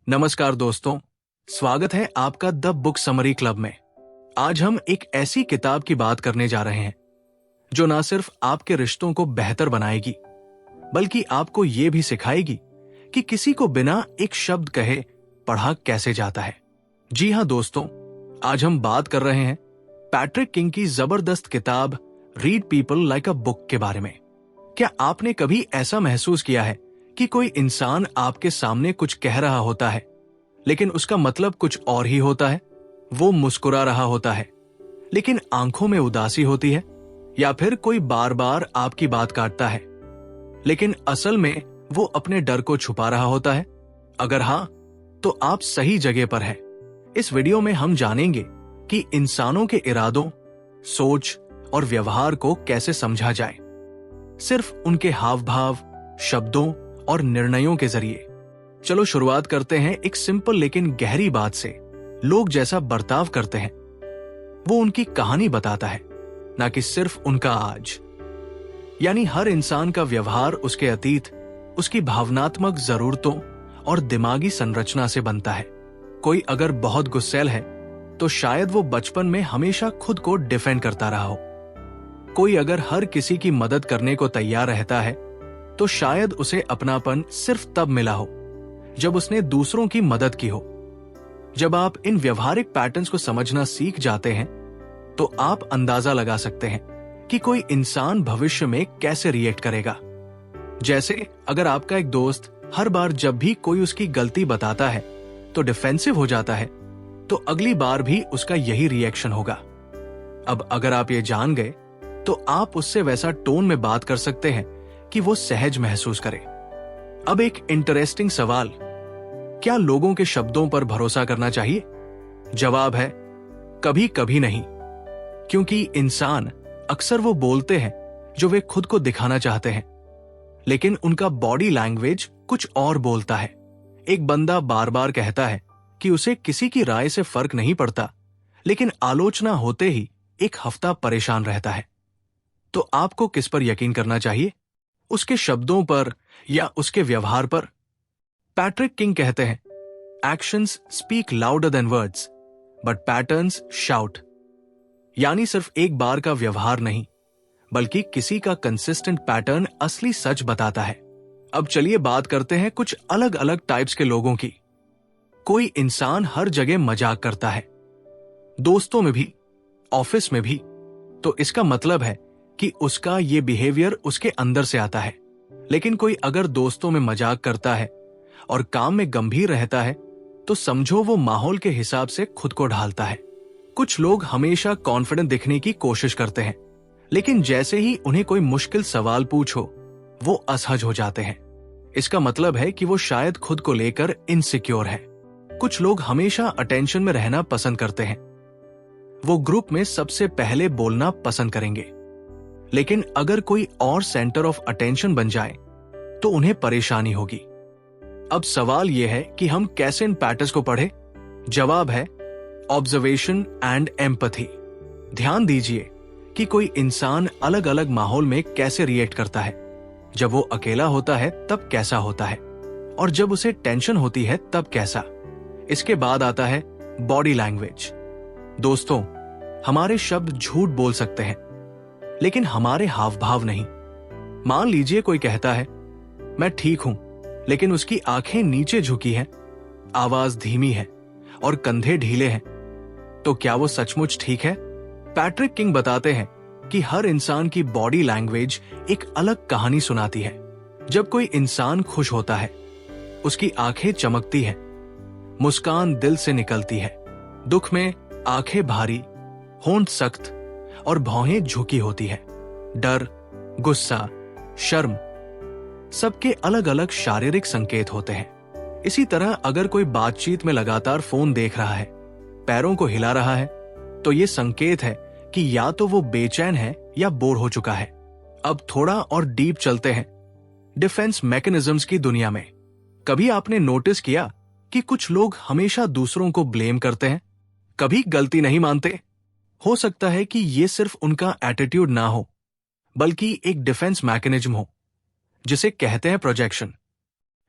नमस्कार दोस्तों, स्वागत है आपका द बुक समरी क्लब में। आज हम एक ऐसी किताब की बात करने जा रहे हैं जो ना सिर्फ आपके रिश्तों को बेहतर बनाएगी बल्कि आपको ये भी सिखाएगी कि किसी को बिना एक शब्द कहे पढ़ा कैसे जाता है। जी हां दोस्तों, आज हम बात कर रहे हैं पैट्रिक किंग की जबरदस्त किताब read people like a book के बारे में। क्या आपने कभी ऐसा महसूस किया है कि कोई इंसान आपके सामने कुछ कह रहा होता है लेकिन उसका मतलब कुछ और ही होता है? वो मुस्कुरा रहा होता है लेकिन आंखों में उदासी होती है, या फिर कोई बार बार आपकी बात काटता है लेकिन असल में वो अपने डर को छुपा रहा होता है? अगर हां, तो आप सही जगह पर हैं। इस वीडियो में हम जानेंगे कि इंसानों के इरादों, सोच और व्यवहार को कैसे समझा जाए, सिर्फ उनके हाव भाव, शब्दों और निर्णयों के जरिए। चलो शुरुआत करते हैं एक सिंपल लेकिन गहरी बात से। लोग जैसा बर्ताव करते हैं वो उनकी कहानी बताता है, ना कि सिर्फ उनका आज। यानी हर इंसान का व्यवहार उसके अतीत, उसकी भावनात्मक जरूरतों और दिमागी संरचना से बनता है। कोई अगर बहुत गुस्सैल है तो शायद वो बचपन में हमेशा खुद को डिफेंड करता रहा हो। कोई अगर हर किसी की मदद करने को तैयार रहता है तो शायद उसे अपनापन सिर्फ तब मिला हो जब उसने दूसरों की मदद की हो। जब आप इन व्यवहारिक पैटर्न्स को समझना सीख जाते हैं तो आप अंदाजा लगा सकते हैं कि कोई इंसान भविष्य में कैसे रिएक्ट करेगा। जैसे अगर आपका एक दोस्त हर बार जब भी कोई उसकी गलती बताता है तो डिफेंसिव हो जाता है, तो अगली बार भी उसका यही रिएक्शन होगा। अब अगर आप ये जान गए तो आप उससे वैसा टोन में बात कर सकते हैं कि वो सहज महसूस करे। अब एक इंटरेस्टिंग सवाल, क्या लोगों के शब्दों पर भरोसा करना चाहिए? जवाब है कभी कभी नहीं, क्योंकि इंसान अक्सर वो बोलते हैं जो वे खुद को दिखाना चाहते हैं, लेकिन उनका बॉडी लैंग्वेज कुछ और बोलता है। एक बंदा बार बार कहता है कि उसे किसी की राय से फर्क नहीं पड़ता, लेकिन आलोचना होते ही एक हफ्ता परेशान रहता है। तो आपको किस पर यकीन करना चाहिए, उसके शब्दों पर या उसके व्यवहार पर? पैट्रिक किंग कहते हैं, actions speak louder than words but patterns shout. यानी सिर्फ एक बार का व्यवहार नहीं बल्कि किसी का कंसिस्टेंट पैटर्न असली सच बताता है। अब चलिए बात करते हैं कुछ अलग अलग टाइप्स के लोगों की। कोई इंसान हर जगह मजाक करता है, दोस्तों में भी, ऑफिस में भी, तो इसका मतलब है कि उसका ये बिहेवियर उसके अंदर से आता है। लेकिन कोई अगर दोस्तों में मजाक करता है और काम में गंभीर रहता है तो समझो वो माहौल के हिसाब से खुद को ढालता है। कुछ लोग हमेशा कॉन्फिडेंट दिखने की कोशिश करते हैं, लेकिन जैसे ही उन्हें कोई मुश्किल सवाल पूछो वो असहज हो जाते हैं। इसका मतलब है कि वो शायद खुद को लेकर इनसिक्योर है। कुछ लोग हमेशा अटेंशन में रहना पसंद करते हैं, वो ग्रुप में सबसे पहले बोलना पसंद करेंगे, लेकिन अगर कोई और सेंटर ऑफ अटेंशन बन जाए तो उन्हें परेशानी होगी। अब सवाल यह है कि हम कैसे इन पैटर्न्स को पढ़ें? जवाब है ऑब्जर्वेशन एंड एम्पैथी। ध्यान दीजिए कि कोई इंसान अलग अलग माहौल में कैसे रिएक्ट करता है। जब वो अकेला होता है तब कैसा होता है, और जब उसे टेंशन होती है तब कैसा। इसके बाद आता है बॉडी लैंग्वेज। दोस्तों, हमारे शब्द झूठ बोल सकते हैं लेकिन हमारे हाव भाव नहीं। मान लीजिए कोई कहता है मैं ठीक हूं, लेकिन उसकी आंखें नीचे झुकी हैं, आवाज धीमी है और कंधे ढीले हैं, तो क्या वो सचमुच ठीक है? पैट्रिक किंग बताते हैं कि हर इंसान की बॉडी लैंग्वेज एक अलग कहानी सुनाती है। जब कोई इंसान खुश होता है उसकी आंखें चमकती हैं, मुस्कान दिल से निकलती है। दुख में आंखें भारी, होंठ सख्त और भौहें झुकी होती है। डर, गुस्सा, शर्म, सबके अलग अलग शारीरिक संकेत होते हैं। इसी तरह अगर कोई बातचीत में लगातार फोन देख रहा है, पैरों को हिला रहा है, तो ये संकेत है कि या तो वो बेचैन है या बोर हो चुका है। अब थोड़ा और डीप चलते हैं डिफेंस मैकेनिज्म्स की दुनिया में। कभी आपने नोटिस किया कि कुछ लोग हमेशा दूसरों को ब्लेम करते हैं, कभी गलती नहीं मानते? हो सकता है कि ये सिर्फ उनका एटीट्यूड ना हो बल्कि एक डिफेंस मैकेनिज्म हो जिसे कहते हैं प्रोजेक्शन।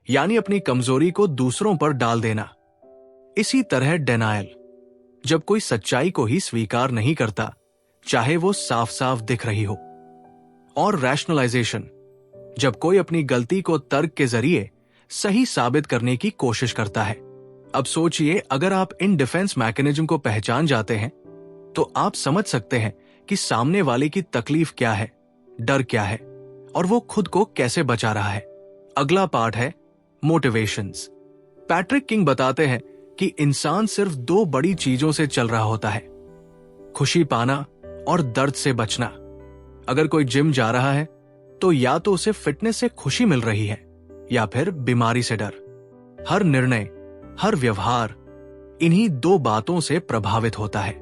यानी अपनी कमजोरी को दूसरों पर डाल देना। इसी तरह डिनायल, जब कोई सच्चाई को ही स्वीकार नहीं करता, चाहे वो साफ साफ दिख रही हो। और रैशनलाइजेशन, जब कोई अपनी गलती को तर्क के जरिए सही साबित करने की कोशिश करता है। अब सोचिए, अगर आप इन डिफेंस मैकेनिज्म को पहचान जाते हैं तो आप समझ सकते हैं कि सामने वाले की तकलीफ क्या है, डर क्या है और वो खुद को कैसे बचा रहा है। अगला पार्ट है मोटिवेशंस। पैट्रिक किंग बताते हैं कि इंसान सिर्फ दो बड़ी चीजों से चल रहा होता है, खुशी पाना और दर्द से बचना। अगर कोई जिम जा रहा है तो या तो उसे फिटनेस से खुशी मिल रही है या फिर बीमारी से डर। हर निर्णय, हर व्यवहार इन्हीं दो बातों से प्रभावित होता है।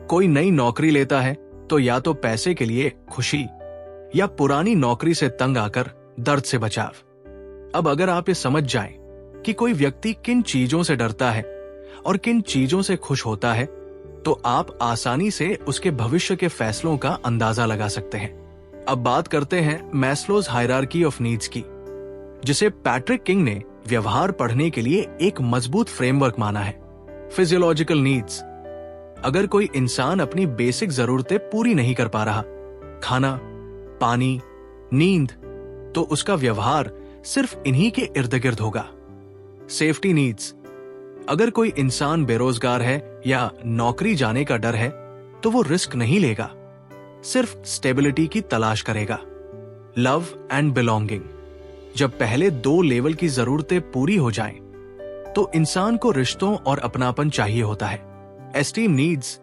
कोई नई नौकरी लेता है तो या तो पैसे के लिए खुशी या पुरानी नौकरी से तंग आकर दर्द से बचाव। अब अगर आप ये समझ जाएं कि कोई व्यक्ति किन चीजों से डरता है और किन चीजों से खुश होता है, तो आप आसानी से उसके भविष्य के फैसलों का अंदाजा लगा सकते हैं। अब बात करते हैं मैस्लोज हायरार्की ऑफ नीड्स की, जिसे पैट्रिक किंग ने व्यवहार पढ़ने के लिए एक मजबूत फ्रेमवर्क माना है। फिजियोलॉजिकल नीड्स, अगर कोई इंसान अपनी बेसिक जरूरतें पूरी नहीं कर पा रहा, खाना, पानी, नींद, तो उसका व्यवहार सिर्फ इन्हीं के इर्द गिर्द होगा। सेफ्टी नीड्स, अगर कोई इंसान बेरोजगार है या नौकरी जाने का डर है तो वो रिस्क नहीं लेगा, सिर्फ स्टेबिलिटी की तलाश करेगा। लव एंड बिलोंगिंग, जब पहले दो लेवल की जरूरतें पूरी हो जाएं, तो इंसान को रिश्तों और अपनापन चाहिए होता है। एस्टीम नीड्स,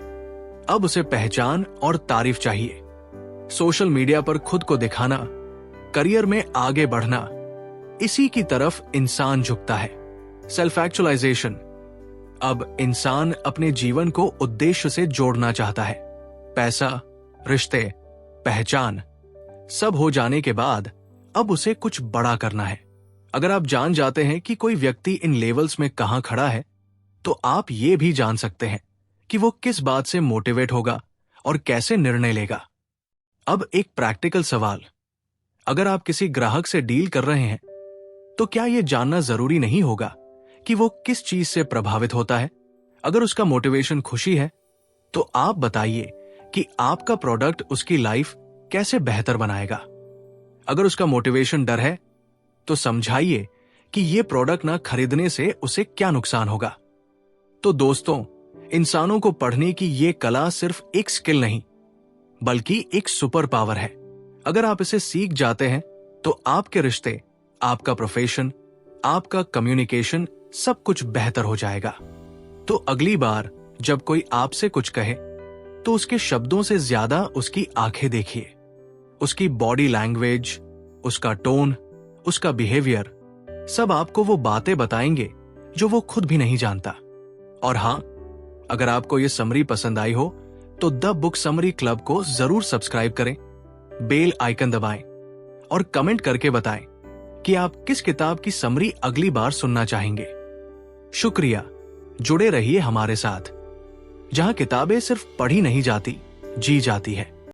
अब उसे पहचान और तारीफ चाहिए। सोशल मीडिया पर खुद को दिखाना, करियर में आगे बढ़ना, इसी की तरफ इंसान झुकता है। सेल्फ एक्चुअलाइजेशन, अब इंसान अपने जीवन को उद्देश्य से जोड़ना चाहता है। पैसा, रिश्ते, पहचान सब हो जाने के बाद अब उसे कुछ बड़ा करना है। अगर आप जान जाते हैं कि कोई व्यक्ति इन लेवल्स में कहां खड़ा है, तो आप ये भी जान सकते हैं कि वो किस बात से मोटिवेट होगा और कैसे निर्णय लेगा। अब एक प्रैक्टिकल सवाल, अगर आप किसी ग्राहक से डील कर रहे हैं तो क्या यह जानना जरूरी नहीं होगा कि वो किस चीज से प्रभावित होता है? अगर उसका मोटिवेशन खुशी है तो आप बताइए कि आपका प्रोडक्ट उसकी लाइफ कैसे बेहतर बनाएगा। अगर उसका मोटिवेशन डर है तो समझाइए कि यह प्रोडक्ट ना खरीदने से उसे क्या नुकसान होगा। तो दोस्तों, इंसानों को पढ़ने की यह कला सिर्फ एक स्किल नहीं बल्कि एक सुपर पावर है। अगर आप इसे सीख जाते हैं तो आपके रिश्ते, आपका प्रोफेशन, आपका कम्युनिकेशन सब कुछ बेहतर हो जाएगा। तो अगली बार जब कोई आपसे कुछ कहे तो उसके शब्दों से ज्यादा उसकी आंखें देखिए, उसकी बॉडी लैंग्वेज, उसका टोन, उसका बिहेवियर, सब आपको वो बातें बताएंगे जो वो खुद भी नहीं जानता। और हां, अगर आपको ये समरी पसंद आई हो तो द बुक समरी क्लब को जरूर सब्सक्राइब करें, बेल आइकन दबाएं और कमेंट करके बताएं कि आप किस किताब की समरी अगली बार सुनना चाहेंगे। शुक्रिया, जुड़े रहिए हमारे साथ, जहां किताबें सिर्फ पढ़ी नहीं जाती, जी जाती है।